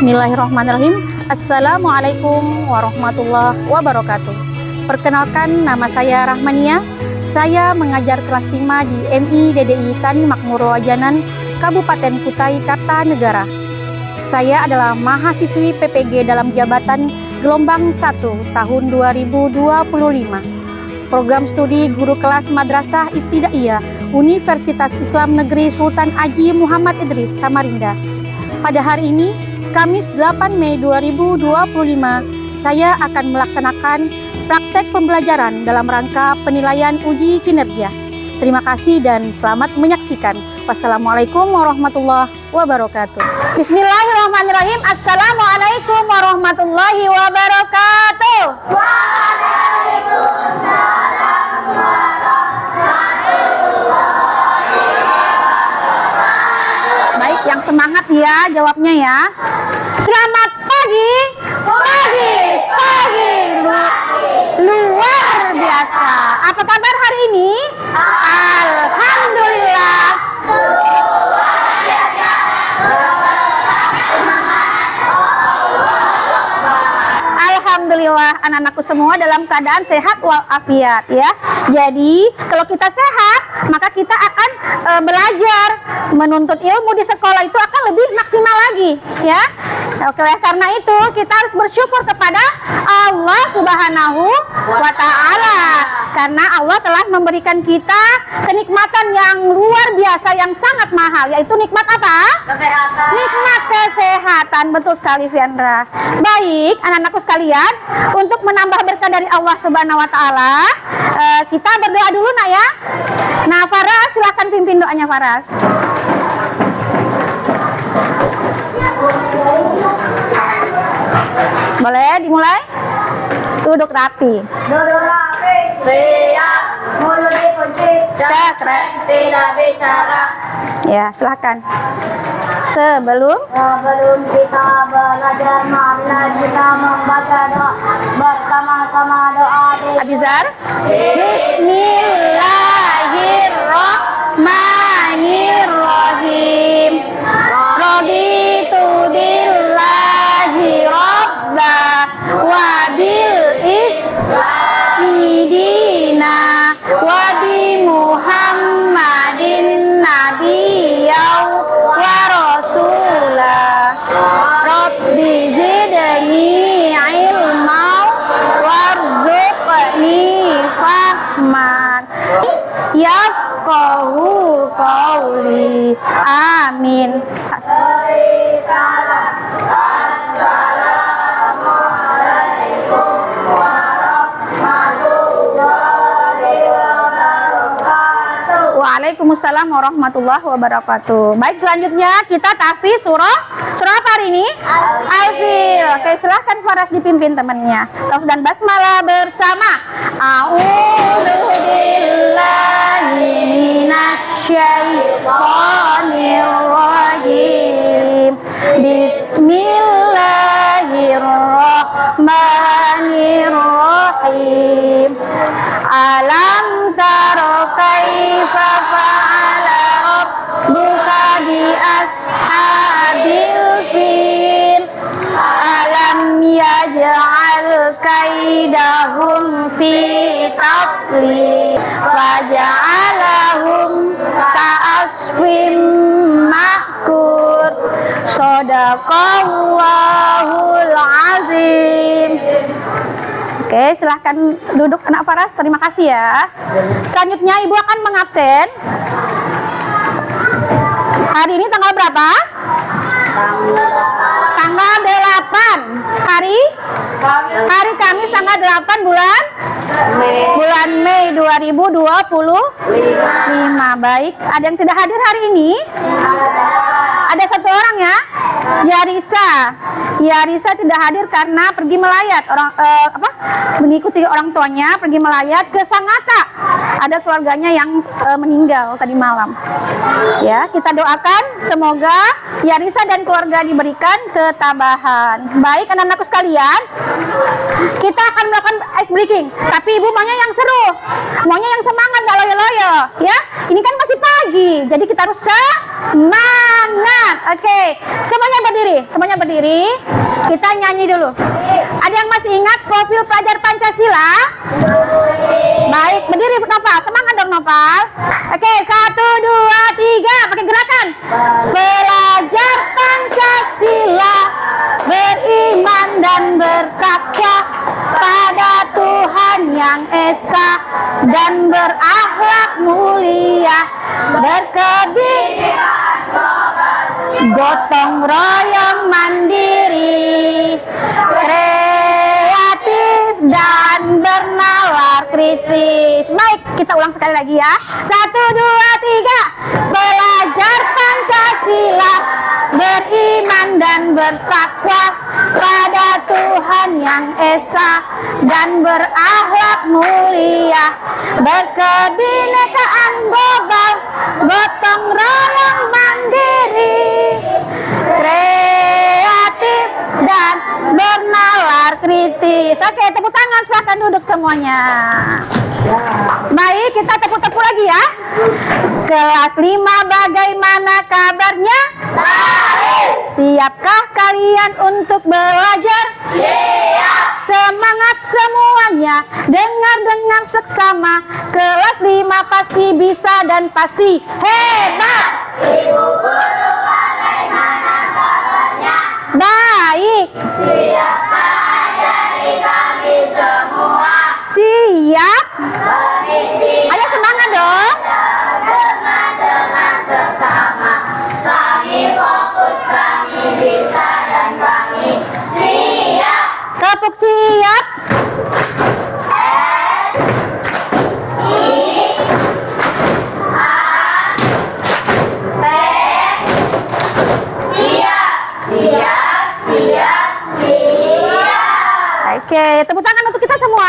Bismillahirrahmanirrahim. Assalamualaikum warahmatullahi wabarakatuh. Perkenalkan, nama saya Rahmania. Saya mengajar kelas 5 di MI DDI Tani Makmur Wajanan, Kabupaten Kutai Kartanegara. Saya adalah mahasiswi PPG dalam jabatan gelombang 1 tahun 2025. Program studi guru kelas Madrasah Ibtidaiyah Universitas Islam Negeri Sultan Haji Muhammad Idris Samarinda. Pada hari ini, Kamis 8 Mei 2025, saya akan melaksanakan praktek pembelajaran dalam rangka penilaian uji kinerja. Terima kasih dan selamat menyaksikan. Wassalamualaikum warahmatullahi wabarakatuh. Bismillahirrahmanirrahim. Assalamualaikum warahmatullahi wabarakatuh. Waalaikumsalam warahmatullahi wabarakatuh. Baik, yang semangat ya jawabnya ya. Selamat pagi. Pagi. Luar biasa. Apa kabar hari ini? Alhamdulillah. Luar biasa. Alhamdulillah, anak-anakku semua dalam keadaan sehat walafiat ya. Jadi kalau kita sehat, maka kita akan belajar menuntut ilmu di sekolah itu akan lebih maksimal lagi ya. Oke, karena itu kita harus bersyukur kepada Allah Subhanahu wa Ta'ala, karena Allah telah memberikan kita kenikmatan yang luar biasa, yang sangat mahal, yaitu nikmat apa? Kesehatan. Nikmat kesehatan, betul sekali Fiandra. Baik, anak-anakku sekalian, untuk menambah berkah dari Allah Subhanahu wa Ta'ala, kita berdoa dulu nak ya. Nah, Faras, silahkan pimpin doanya Faras. Boleh dimulai? Duduk rapi. Duduk rapi. Siap. Mulut dikunci. Cekrek. Tidak bicara. Ya, silahkan. Sebelum kita belajar, marilah kita membaca doa bersama-sama. Doa Abizar. Bismillahirrahmanirrahim. Raditu billahi rabba wa bil islami dina wa bi Muhammadin nabiyyan wa rasulah. Rabbi zidni ilman warzuqni fahman yafqahu qawli. Amin. Assalamualaikum warahmatullahi wabarakatuh. Waalaikumsalam warahmatullahi wabarakatuh. Baik, selanjutnya kita tahfiz surah apa hari ini? Al-Fil. Oke, silahkan Faras dipimpin temannya. Tahfiz dan basmalah bersama. A'udzu billahi minasyaitonir rajim. Bismillahirrahmanirrahim. Alam tara kaifa fa'ala rabbuka bi ashabil fil. Alam yaj'al kaidahum fi tadlil wa ja'alahum ka'asfin ma'kur. Shadaqallahul azim. Oke, silahkan duduk anak Faras. Terima kasih ya. Selanjutnya Ibu akan mengabsen. Hari ini tanggal berapa? Tanggal 8. Hari Kamis tanggal 8 bulan Mei 2025. Baik, ada yang tidak hadir hari ini? Ada satu orang ya, Yarisa. Yarisa tidak hadir karena pergi melayat, mengikuti orang tuanya pergi melayat ke Sangatta. Ada keluarganya yang meninggal tadi malam. Ya, kita doakan semoga Yarisa dan keluarga diberikan ketabahan. Baik anak-anakku sekalian, kita akan melakukan ice breaking. Tapi ibu maunya yang seru, maunya yang semangat, gak loyo-loyo. Ya, ini kan masih pagi, jadi kita harus semangat. Oke, semuanya berdiri. Kita nyanyi dulu. Ada yang masih ingat profil pelajar Pancasila? Baik, berdiri Nopal, semangat dong Nopal. Oke, 1, 2, 3, pakai gerakan. Pelajar Pancasila beriman dan bertakwa pada Tuhan yang Esa dan berakhlak mulia, berkebinekaan gotong royong mandiri, kreatif dan bernalar kritis. Baik, kita ulang sekali lagi ya. 1, 2, 3. Pelajar Pancasila beriman dan bertakwa pada Tuhan yang Esa dan berakhlak mulia, berkebinekaan global, gotong royong mandiri, kreatif dan bernalar kritis. Oke, tepuk tangan, silahkan duduk semuanya. Baik, kita tepuk-tepuk lagi ya. Kelas 5, bagaimana kabarnya? Baik. Siapkah kalian untuk belajar? Siap. Semangat semuanya, dengar seksama. Kelas 5 pasti bisa dan pasti hebat. Ibu guru, bagaimana kabarnya? Baik. Siapkah ajari kami semua? Siap. Ayo semangat dong. Dengan sesama, kami fokus, kami bisa dan kami siap. Tepuk siap. Oke, tepuk tangan untuk kita semua.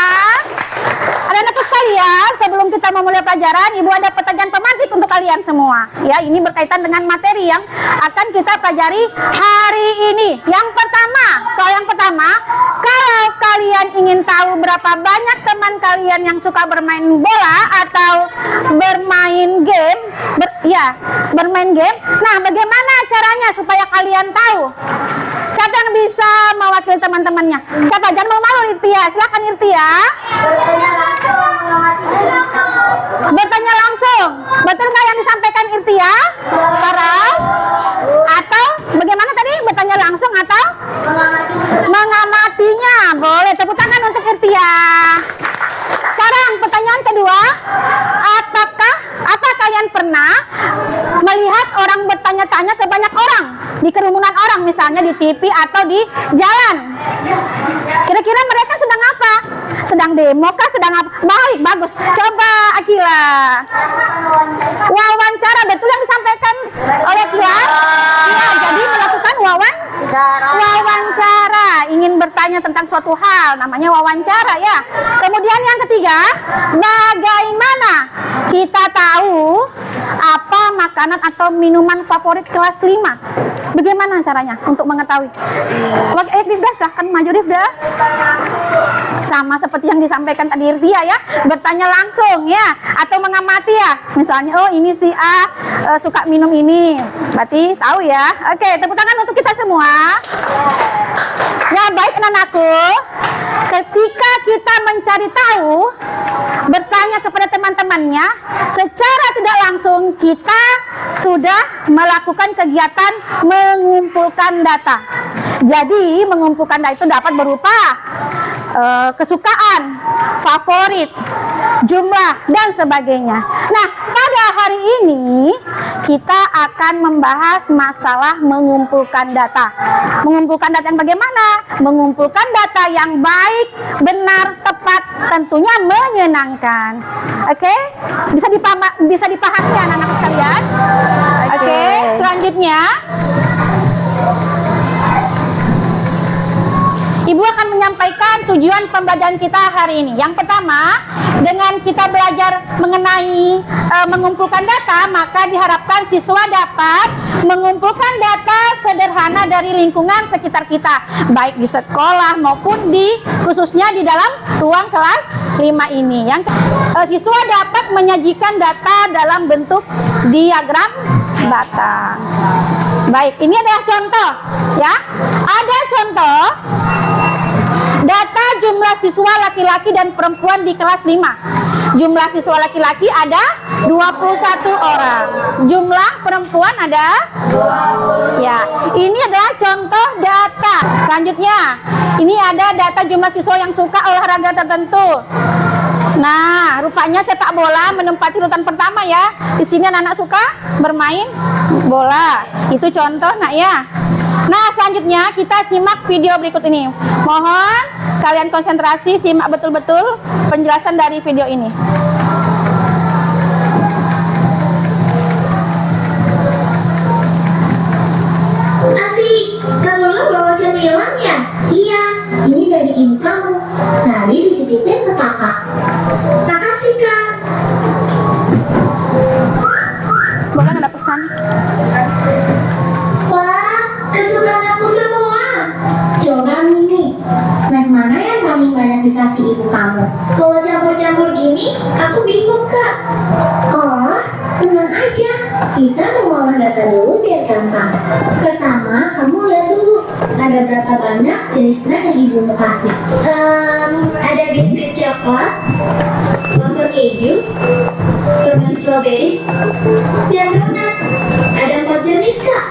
Anak-anakku sekalian, sebelum kita memulai pelajaran, Ibu ada pertanyaan pemantik untuk kalian semua. Ya, ini berkaitan dengan materi yang akan kita pelajari hari ini. Yang pertama, soal yang pertama, kalau kalian ingin tahu berapa banyak teman kalian yang suka bermain bola atau bermain game, bermain game. Nah, bagaimana caranya supaya kalian tahu? Siapa yang bisa mewakili teman-temannya? Siapa? Jangan malu-malu, Irtia. Silakan Irtia. Bertanya langsung. Betul nggak yang disampaikan Irtia? Paras? Atau bagaimana tadi? Bertanya langsung atau mengamatinya? Boleh. Tepuk tangan untuk Irtia. Sekarang pertanyaan kedua. Apa kalian pernah melihat orang bertanya-tanya ke banyak orang? Di kerumunan orang, misalnya di TV atau di jalan. Kira-kira mereka sedang apa? Sedang demo kah? Sedang apa? Baik, bagus. Coba Akila. Wawancara, betul yang disampaikan oleh Akila? Ya, jadi melakukan wawancara. Ingin bertanya tentang suatu hal, namanya wawancara ya. Kemudian yang ketiga, bagaimana kita tahu apa makanan atau minuman favorit kelas 5? Bagaimana caranya untuk mengetahui? Rifda, silahkan maju Rifda. Sama seperti yang disampaikan tadi Irtia ya, bertanya langsung ya, atau mengamati ya. Misalnya, oh ini si A suka minum ini, berarti tahu ya. Oke, tepuk tangan untuk kita semua. Ya baik anak-anakku, ketika kita mencari tahu, bertanya kepada teman-temannya, secara tidak langsung kita sudah melakukan kegiatan mengumpulkan data. Jadi mengumpulkan data itu dapat berupa kesukaan, favorit, jumlah, dan sebagainya. Nah, pada hari ini kita akan membahas masalah mengumpulkan data. Mengumpulkan data yang bagaimana? Mengumpulkan data yang baik, benar, tepat, tentunya menyenangkan. Oke? Bisa dipahami ya anak-anak sekalian? Oke, selanjutnya Ibu akan menyampaikan tujuan pembelajaran kita hari ini. Yang pertama, dengan kita belajar mengenai mengumpulkan data, maka diharapkan siswa dapat mengumpulkan data sederhana dari lingkungan sekitar kita, baik di sekolah maupun khususnya di dalam ruang kelas 5 ini. Yang siswa dapat menyajikan data dalam bentuk diagram batang. Baik, ini adalah contoh ya. Ada contoh data jumlah siswa laki-laki dan perempuan di kelas 5. Jumlah siswa laki-laki ada 21 orang. Jumlah perempuan ada 20. Ya, ini adalah contoh data. Selanjutnya, ini ada data jumlah siswa yang suka olahraga tertentu. Nah, rupanya sepak bola menempati urutan pertama ya. Di sini anak-anak suka bermain bola. Itu contoh, Nak ya. Nah, selanjutnya kita simak video berikut ini. Mohon kalian konsentrasi, simak betul-betul penjelasan dari video ini. Asik, kamu lo bawa cemilan ya? Iya, ini dari ibu kamu. Tadi dititipin ke kakak. Makasih kak. Boleh ada pesan? Wah, kesukaan aku semua. Coba Mimi, snack mana yang paling banyak dikasih ibu kamu? Kalau campur-campur gini, aku bingung kak. Oh, tenang aja. Kita mengolah data dulu biar gampang. Pertama, kamu lihat dulu ada berapa banyak jenis snack yang ibu mau kasih. Ada biskuit coklat, wafer keju, permen strawberry, dan donat. Ada 4 jenis kak.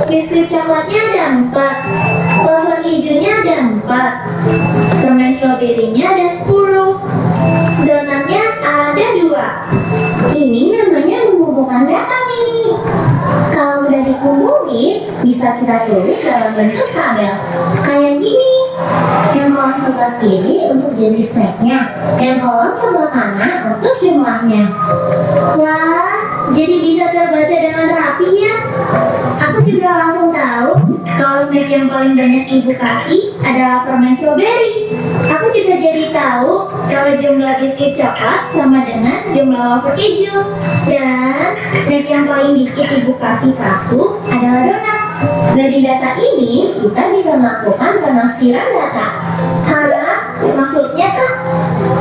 Biskuit coklatnya ada 4, wafer kejunya ada 4, permen strawberry-nya ada 10, donatnya ada 2. Ini namanya mengumpulkan data Mini. Kalau udah dikumpulin, bisa kita tulis dalam bentuk tabel. Kayak gini. Yang kolom sebelah kiri untuk jenis snacknya, yang kolom sebelah kanan untuk jumlahnya. Wah, jadi bisa terbaca dengan rapi ya. Aku juga langsung tahu kalau snack yang paling banyak ibu kasih adalah permen strawberry. Aku juga jadi tahu kalau jumlah biskuit coklat sama dengan jumlah wafer keju. Dan snack yang paling dikit ibu kasih ke aku adalah donat. Dari data ini, kita bisa melakukan penafsiran data. Hara, maksudnya kak?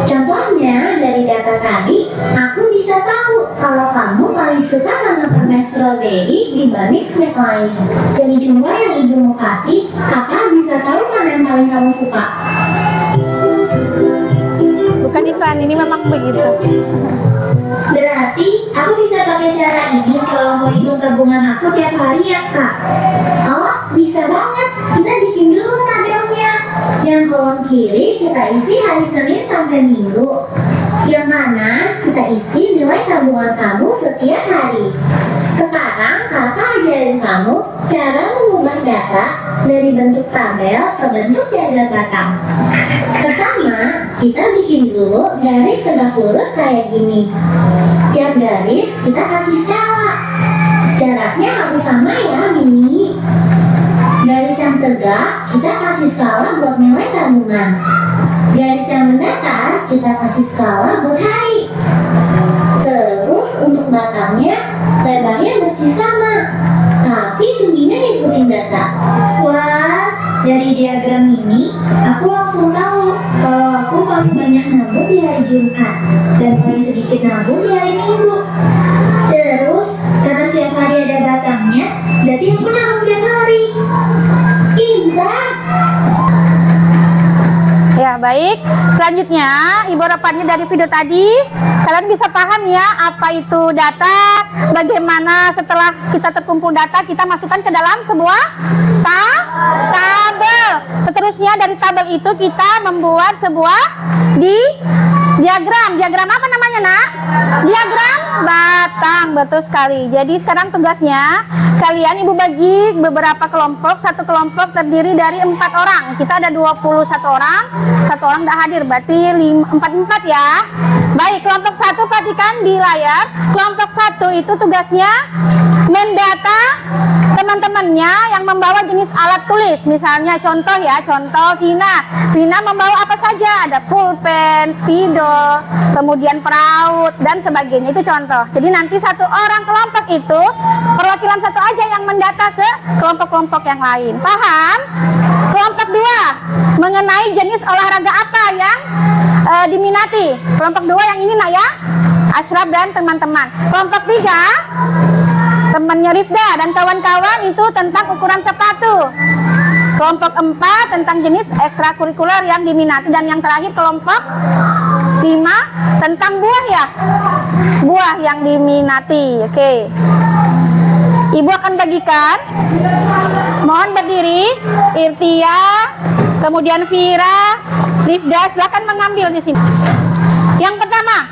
Contohnya, dari data tadi, aku bisa tahu kalau kamu paling suka sama permen strawberry dibanding snack lain. Dari jumlah yang ibu mau kasih, kakak bisa tahu mana yang paling kamu suka. Bukan iklan, ini memang begitu. Berarti aku bisa pakai cara ini kalau mau hitung tabungan aku tiap hari ya kak? Oh, bisa banget. Kita bikin dulu tabelnya. Yang kolom kiri kita isi hari Senin sampai Minggu. Yang kanan kita isi nilai tabungan kamu setiap hari. Sekarang kakak ajarin kamu cara mengubah data dari bentuk tabel ke bentuk diagram batang. Pertama, kita bikin dulu garis tegak lurus kayak gini. Tiap garis kita kasih skala. Jaraknya harus sama ya, Mini. Garis yang tegak kita kasih skala buat nilai tabungan. Garis yang mendatar kita kasih skala buat hari. Terus untuk batangnya lebarnya mesti sama, tapi tingginya ngikutin data. Wah, dari diagram ini aku langsung tahu kalau aku paling banyak nabung di hari Jumat dan paling sedikit nabung di hari Minggu. Terus karena setiap hari ada batangnya, berarti aku nabung tiap hari. Pintar. Ya, baik. Selanjutnya, Ibu harapannya dari video tadi, kalian bisa paham ya apa itu data, bagaimana setelah kita terkumpul data, kita masukkan ke dalam sebuah tabel. Seterusnya dari tabel itu kita membuat sebuah diagram. Diagram apa namanya, Nak? Diagram batang, betul sekali. Jadi sekarang tugasnya, kalian Ibu bagi beberapa kelompok. Satu kelompok terdiri dari 4 orang. Kita ada 21 orang. Satu orang tidak hadir, berarti 4 ya. Baik, kelompok 1 perhatikan di layar. Kelompok 1 itu tugasnya mendata. Teman-teman teman-temannya yang membawa jenis alat tulis. Misalnya contoh ya, contoh Vina. Vina membawa apa saja? Ada pulpen, spidol, kemudian peraut dan sebagainya. Itu contoh. Jadi nanti satu orang kelompok itu perwakilan satu aja yang mendata ke kelompok-kelompok yang lain. Paham? Kelompok 2 mengenai jenis olahraga apa yang diminati. Kelompok 2 yang ini nak ya, Ashraf dan teman-teman. Kelompok 3 temannya Rifda dan kawan-kawan itu tentang ukuran sepatu. Kelompok 4 tentang jenis ekstrakurikuler yang diminati. Dan yang terakhir kelompok 5 tentang buah ya, buah yang diminati. Oke, Ibu akan bagikan. Mohon berdiri. Irtia, kemudian Vira, Rifda, silakan mengambil di sini. Yang pertama,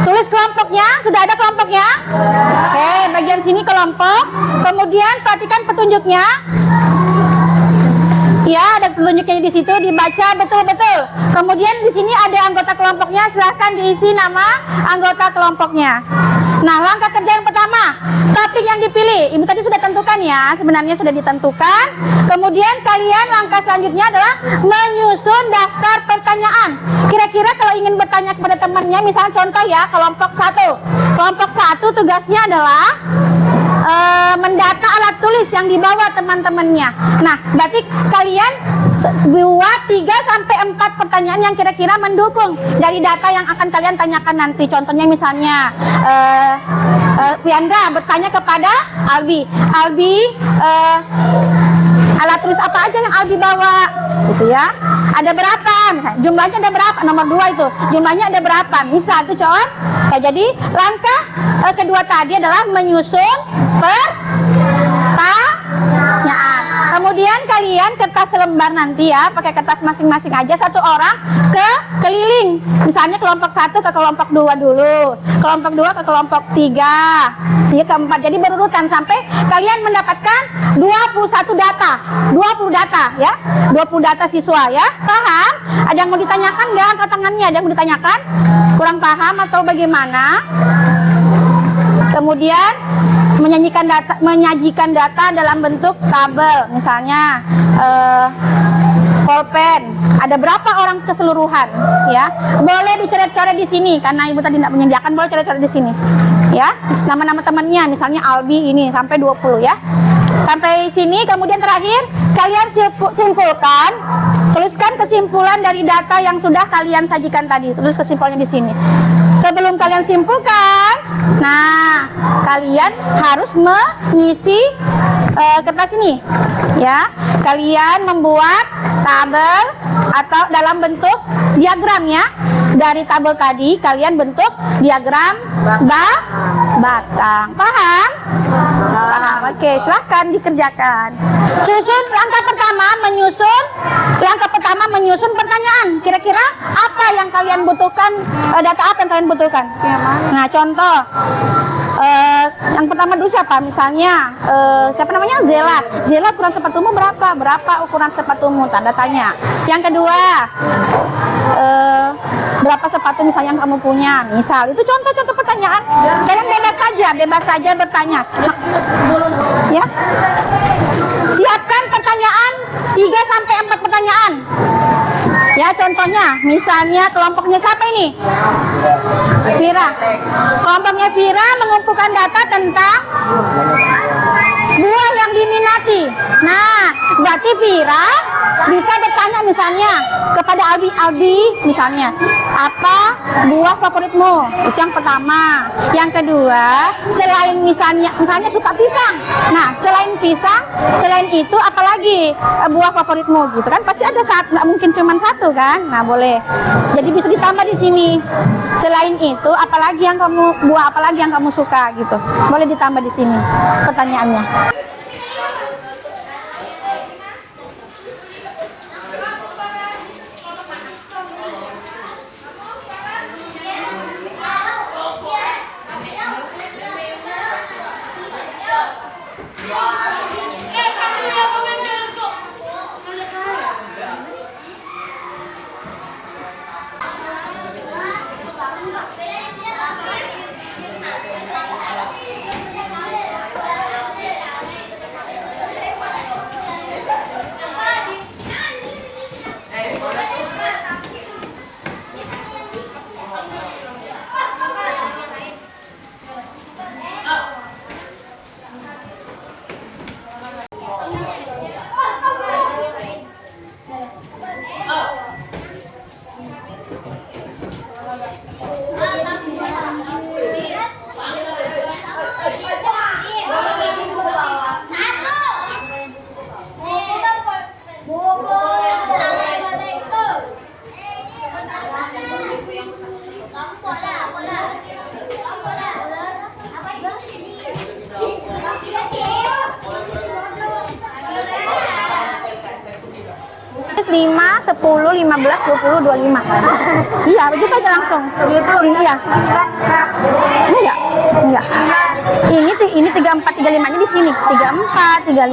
tulis kelompoknya. Sudah ada kelompoknya? Oke, bagian sini kelompok. Kemudian perhatikan petunjuknya. Ya, ada petunjuknya di situ, dibaca betul-betul. Kemudian di sini ada anggota kelompoknya, silahkan diisi nama anggota kelompoknya. Nah, langkah kerja yang pertama, topik yang dipilih. Ibu tadi sudah tentukan ya, sebenarnya sudah ditentukan. Kemudian kalian langkah selanjutnya adalah menyusun daftar pertanyaan. Kira-kira kalau ingin bertanya kepada temannya, misalnya contoh ya, kelompok 1. Kelompok 1 tugasnya adalah mendata alat tulis yang dibawa teman-temannya. Nah, berarti kalian buat 3-4 pertanyaan yang kira-kira mendukung dari data yang akan kalian tanyakan nanti. Contohnya misalnya Piandra bertanya kepada Albi, alat tulis apa aja yang Albi bawa, gitu ya. Ada berapa? Misalnya, jumlahnya ada berapa? Nomor 2 itu, jumlahnya ada berapa? Bisa tuh con. Nah, jadi langkah kedua tadi adalah menyusun pertanyaan. Kemudian kalian kertas selembar nanti ya, pakai kertas masing-masing aja, satu orang ke keliling. Misalnya kelompok 1 ke kelompok 2 dulu, kelompok 2 ke kelompok 3, 3 ke 4. Jadi berurutan sampai kalian mendapatkan 21 data. 20 data ya, 20 data siswa ya. Paham? Ada yang mau ditanyakan nggak? Angkat tangannya. Ada yang mau ditanyakan? Kurang paham atau bagaimana? Kemudian menyajikan data dalam bentuk tabel, misalnya pulpen. Ada berapa orang keseluruhan ya? Boleh dicoret-coret di sini karena ibu tadi tidak menyediakan, boleh coret-coret di sini. Ya, nama-nama temannya, misalnya Albi ini sampai 20 ya. Sampai sini, kemudian terakhir kalian simpulkan, tuliskan kesimpulan dari data yang sudah kalian sajikan tadi. Tulis kesimpulannya di sini. Sebelum kalian simpulkan, nah kalian harus mengisi kertas ini, ya. Kalian membuat tabel atau dalam bentuk diagram ya. Dari tabel tadi kalian bentuk diagram batang. Paham? Paham. Oke, silahkan dikerjakan. Susun langkah pertama menyusun pertanyaan. Kira-kira apa yang kalian butuhkan? Data apa yang kalian butuhkan? Nah, contoh yang pertama dulu siapa? Misalnya siapa namanya? Zela, ukuran sepatumu berapa? Berapa ukuran sepatumu? Tanda tanya. Yang kedua, berapa sepatu misalnya yang kamu punya? Misal, itu contoh-contoh pertanyaan. Kalian bebas saja bertanya. Ya. Siapkan pertanyaan 3-4 pertanyaan. Ya, contohnya, misalnya kelompoknya siapa ini? Vira. Kelompoknya Vira mengumpulkan data tentang buah yang diminati. Nah, berarti Vira bisa bertanya misalnya kepada Albi misalnya, apa buah favoritmu? Itu yang pertama. Yang kedua, selain misalnya suka pisang. Nah, selain pisang, selain itu apalagi buah favoritmu gitu kan? Pasti ada saat, nggak mungkin cuma satu kan? Nah, boleh. Jadi bisa ditambah di sini. Selain itu, buah apalagi yang kamu suka gitu? Boleh ditambah di sini pertanyaannya. 5, 10, 15, 20, 25. Iya, begitu aja langsung. Gitu. Iya. Ini kan. Enggak. Ini 34, 35 ini di sini. 34, 35.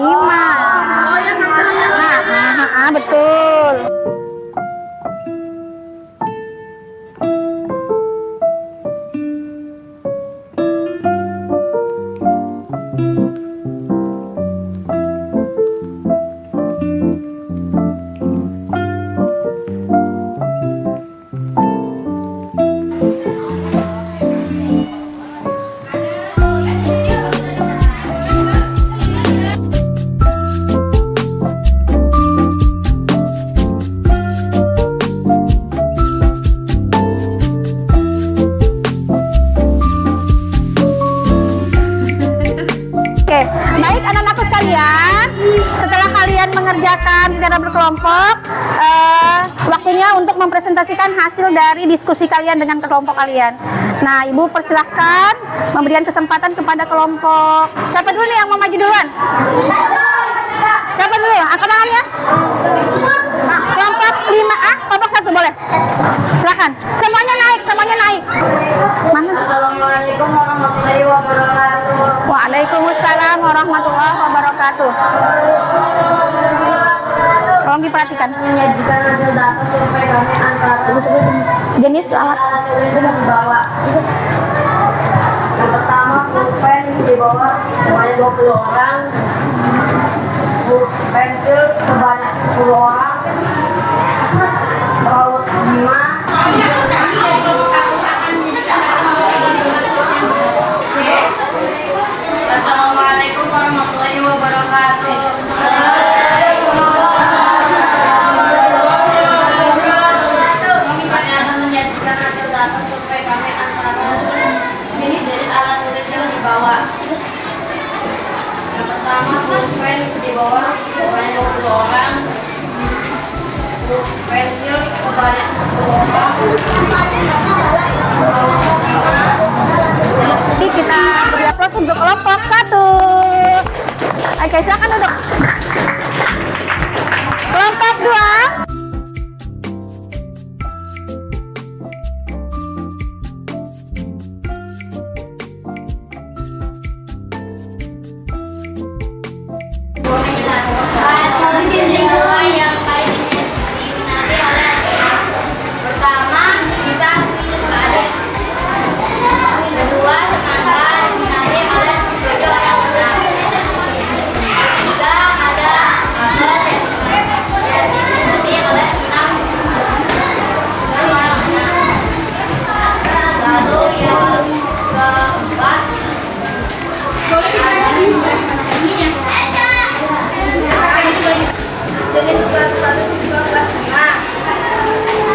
Nah, betul. Oke, baik anak-anakku sekalian, setelah kalian mengerjakan secara berkelompok, waktunya untuk mempresentasikan hasil dari diskusi kalian dengan kelompok kalian. Nah, Ibu persilahkan memberikan kesempatan kepada kelompok. Siapa dulu nih yang mau maju duluan? Siapa dulu? Angkat tangannya. Kelompok 5A, kelompok 1 boleh. Silakan. Semuanya naik. Mana? Assalamualaikum warahmatullahi wabarakatuh. Waalaikumsalam warahmatullahi wabarakatuh. Tolong diperhatikan. Menyajikan hasil data survei kami antara Jenis alat. tulis yang dibawa. Yang pertama pulpen dibawa sebanyak 20 orang, pensil sebanyak 10 orang, paut 5. Assalamualaikum warahmatullahi wabarakatuh. Kami akan menyajikan hasil data survei kami antara jenis alat tulis yang dibawa. Yang pertama pulpen dibawa sebanyak 20 orang, pensil sebanyak 10 orang, paut 5. Jadi kita beri aplaus untuk kelompok 1. Oke, silakan duduk. Kelompok 2. Yang paling diminati oleh anak. Pertama, kita ingin keadaan. Kedua, semangka diminati oleh 7 orang anak. Ketiga, ada kabel yang diminati oleh 6 orang anak. Lalu yang keempat, jenis kelas 1 siswa kelas 5.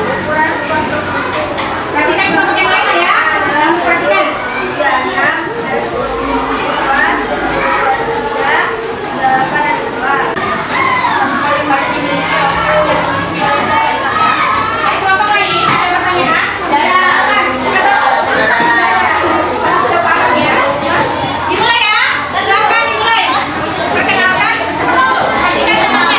Ukuran kelompok perhatikan kelompok yang lain ya. Perhatikan 36 dan 10 siswa, 3, 8 dan 2. Paling banyak dimiliki oleh kelompok lain. Ada pertanyaan? Sudah paham ya? Dimulai ya. Silakan dimulai. Perkenalkan. Perhatikan semuanya.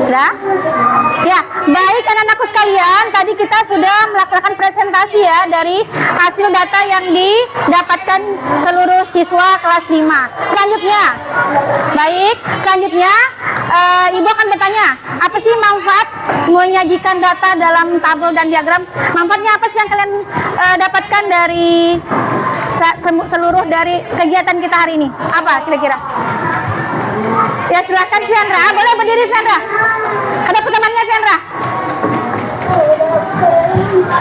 Sudah? Ya, baik anak-anakku sekalian, tadi kita sudah melakukan presentasi ya dari hasil data yang didapatkan seluruh siswa kelas 5. Selanjutnya, Ibu akan bertanya, apa sih manfaat menyajikan data dalam tabel dan diagram? Manfaatnya apa sih yang kalian dapatkan dari seluruh dari kegiatan kita hari ini? Apa kira-kira? Ya silakan Fiandra, boleh berdiri Fiandra. Ada pertanyaannya Fiandra.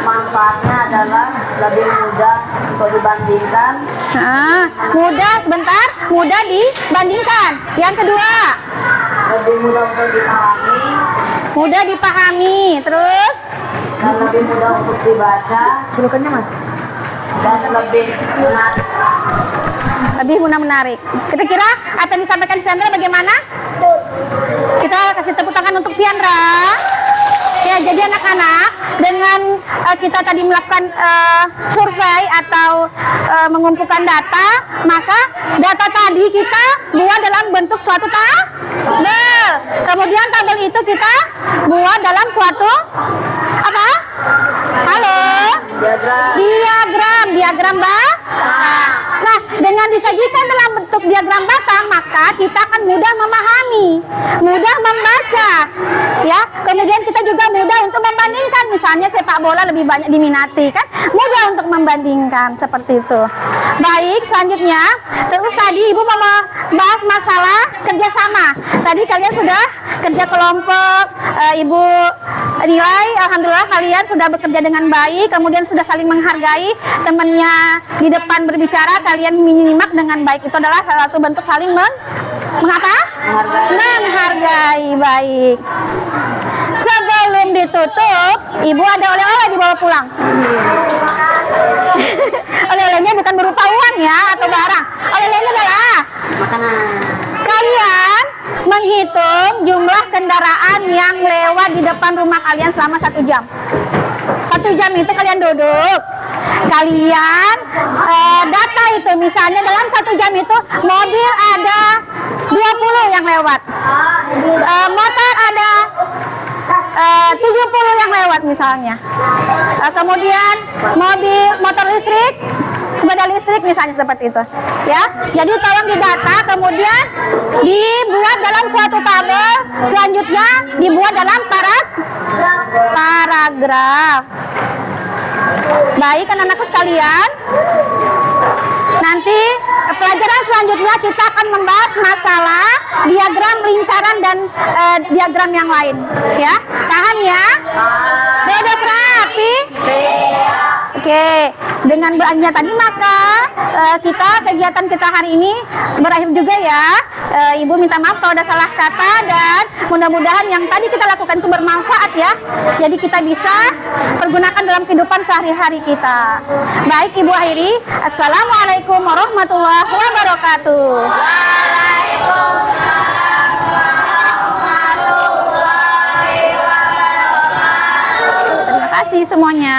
Manfaatnya adalah lebih mudah untuk dibandingkan. Nah, mudah sebentar, mudah dibandingkan. Yang kedua, Lebih mudah untuk dipahami mudah dipahami. Terus, dan lebih mudah untuk dibaca dan lebih menarik. lebih mudah menarik. Kira-kira apa yang disampaikan Chandra bagaimana? Kita kasih tepuk tangan untuk Chandra. Ya, jadi anak-anak, dengan kita tadi melakukan survei atau mengumpulkan data, maka data tadi kita buat dalam bentuk suatu tabel. Kemudian tabel itu kita buat dalam suatu apa? Halo? Diagram Nah, dengan disajikan dalam bentuk diagram batang, maka kita akan mudah memahami, mudah membaca, ya. Kemudian kita juga mudah untuk membandingkan, misalnya sepak bola lebih banyak diminati, kan? Mudah untuk membandingkan seperti itu. Baik, selanjutnya, terus tadi Ibu mau membahas masalah kerjasama. Tadi kalian sudah kerja kelompok, Ibu nilai, alhamdulillah kalian sudah bekerja dengan baik, kemudian sudah saling menghargai temannya di depan berbicara, kalian menyimak dengan baik. Itu adalah salah satu bentuk saling mengapa? Menghargai. Baik. Sebelum ditutup, Ibu ada oleh-oleh dibawa pulang. Oleh-olehnya bukan berupa uang ya atau barang. Oleh-olehnya adalah Makanan. kalian menghitung jumlah kendaraan yang lewat di depan rumah kalian selama 1 jam. 1 jam itu kalian duduk, kalian data itu, misalnya dalam 1 jam itu mobil ada 20 yang lewat, motor ada 70 yang lewat misalnya. Kemudian motor listrik, sepeda listrik misalnya seperti itu, ya. Jadi tolong didata, kemudian dibuat dalam suatu tabel, selanjutnya dibuat dalam paragraf. Baik, anak-anakku sekalian, nanti pelajaran selanjutnya kita akan membahas masalah diagram lingkaran dan diagram yang lain, ya. Paham ya? Duduk rapi. Oke, dengan berannya tadi maka kegiatan kita hari ini berakhir juga ya. Ibu minta maaf kalau ada salah kata, dan mudah-mudahan yang tadi kita lakukan itu bermanfaat ya. Jadi kita bisa pergunakan dalam kehidupan sehari-hari kita. Baik, Ibu akhiri. Assalamualaikum warahmatullahi wabarakatuh. Terima kasih semuanya.